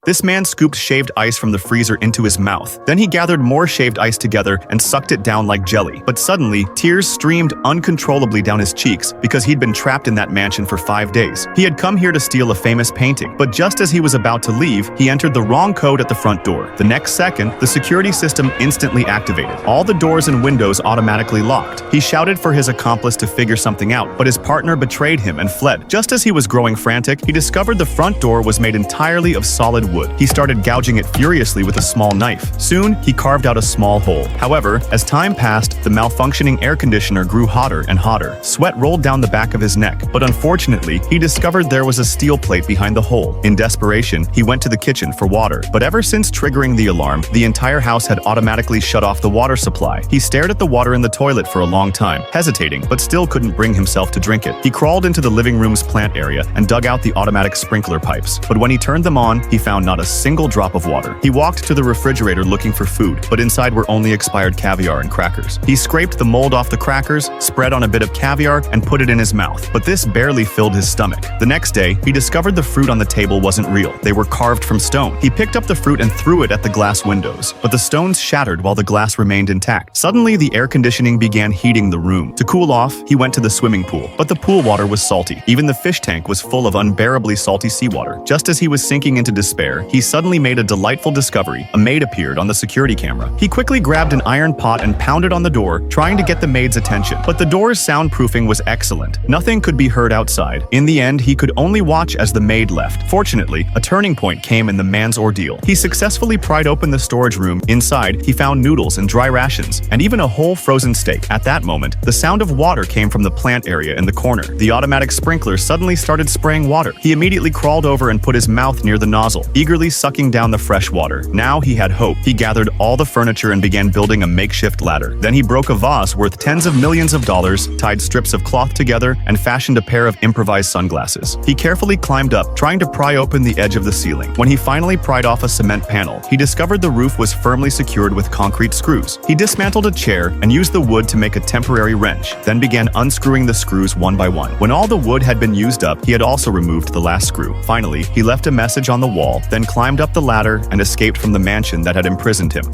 This man scooped shaved ice from the freezer into his mouth. Then he gathered more shaved ice together and sucked it down like jelly. But suddenly, tears streamed uncontrollably down his cheeks because he'd been trapped in that mansion for 5 days. He had come here to steal a famous painting, but just as he was about to leave, he entered the wrong code at the front door. The next second, the security system instantly activated. All the doors and windows automatically locked. He shouted for his accomplice to figure something out, but his partner betrayed him and fled. Just as he was growing frantic, he discovered the front door was made entirely of solid wood. He started gouging it furiously with a small knife. Soon, he carved out a small hole. However, as time passed, the malfunctioning air conditioner grew hotter and hotter. Sweat rolled down the back of his neck, but unfortunately, he discovered there was a steel plate behind the hole. In desperation, he went to the kitchen for water, but ever since triggering the alarm, the entire house had automatically shut off the water supply. He stared at the water in the toilet for a long time, hesitating, but still couldn't bring himself to drink it. He crawled into the living room's plant area and dug out the automatic sprinkler pipes, but when he turned them on, he found not a single drop of water. He walked to the refrigerator looking for food, but inside were only expired caviar and crackers. He scraped the mold off the crackers, spread on a bit of caviar, and put it in his mouth, but this barely filled his stomach. The next day, he discovered the fruit on the table wasn't real. They were carved from stone. He picked up the fruit and threw it at the glass windows, but the stones shattered while the glass remained intact. Suddenly, the air conditioning began heating the room. To cool off, he went to the swimming pool, but the pool water was salty. Even the fish tank was full of unbearably salty seawater. Just as he was sinking into despair, he suddenly made a delightful discovery. A maid appeared on the security camera. He quickly grabbed an iron pot and pounded on the door, trying to get the maid's attention. But the door's soundproofing was excellent. Nothing could be heard outside. In the end, he could only watch as the maid left. Fortunately, a turning point came in the man's ordeal. He successfully pried open the storage room. Inside, he found noodles and dry rations, and even a whole frozen steak. At that moment, the sound of water came from the plant area in the corner. The automatic sprinkler suddenly started spraying water. He immediately crawled over and put his mouth near the nozzle, eagerly sucking down the fresh water. Now he had hope. He gathered all the furniture and began building a makeshift ladder. Then he broke a vase worth tens of millions of dollars, tied strips of cloth together, and fashioned a pair of improvised sunglasses. He carefully climbed up, trying to pry open the edge of the ceiling. When he finally pried off a cement panel, he discovered the roof was firmly secured with concrete screws. He dismantled a chair and used the wood to make a temporary wrench, then began unscrewing the screws one by one. When all the wood had been used up, he had also removed the last screw. Finally, he left a message on the wall, then climbed up the ladder and escaped from the mansion that had imprisoned him.